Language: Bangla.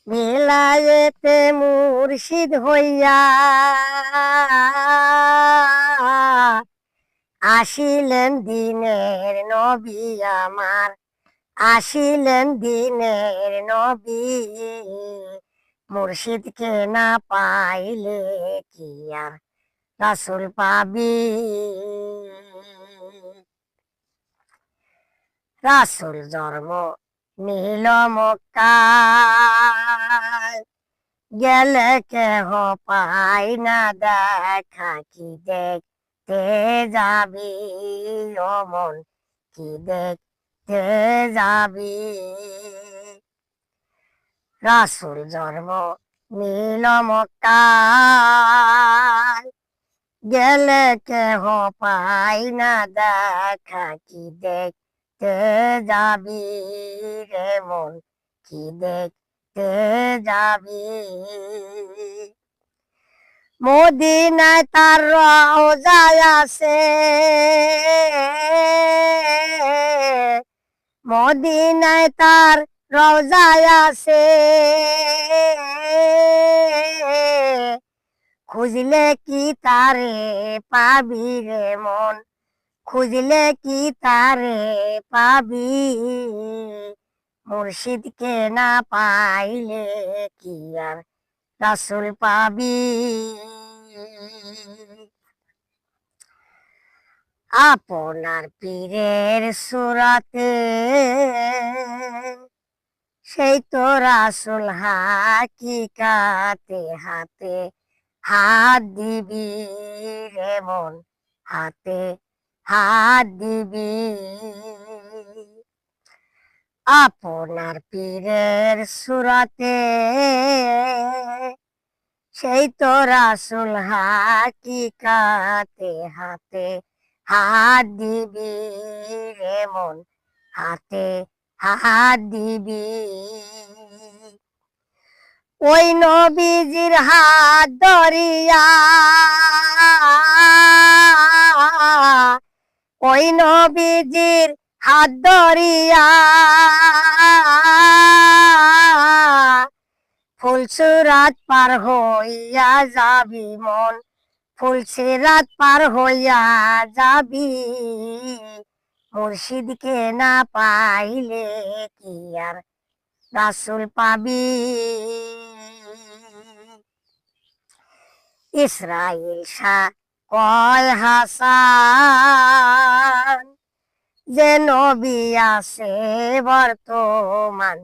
বিলায়েতে মুর্শিদ হইয়া আসিলেন দিনের নবী আমার, আসিলেন দিনের নবী। মুর্শিদকে না পাইলে কি আর রাসূল পাবি। রাসূল জন্ম নিল মক্কায়, গেলে কেহ পাই না দেখা। কি দেখতে যাবি ও মন, কি দেখতে যাবি। রাসূল জন্ম নিল মক্কায়, গেলে কেহ পাই না দেখা। কি দেখতে যাবি রে মন, কি দেখতে যাবি। মদিনায় তার রওজা আছে, মদিনায় তার রওজা আছে। খুঁজলে কি তারে পাবি রে মন, খুঁজলে কি তারে পাবি। মুর্শিদকে না পাইলে কি আর রাসূল পাবি। আপনার পীরের সুরাতে সেই তো রাসূল হাকিকাতে। হাতে হাত দিবি রে মন, হাতে হাত দিবি। আপনার পীরের সুরাতে সেই তো রাসূল হাকিকাতে। হাতে হাত দিবি রে মন, হাতে হাত দিবি। ওই নবীজির হাত ধরিয়া, ওই নবীজির হাত ধরিয়া ফুলসুরাত পার হইয়া যাবি মন, ফুলসিরাত পার হইয়া যাবি। মুর্শিদকে না পাইলে কি আর রাসূল পাবি। ইসরাইল শাহ কয় হাসান, যে নবী আছে বর্তমান।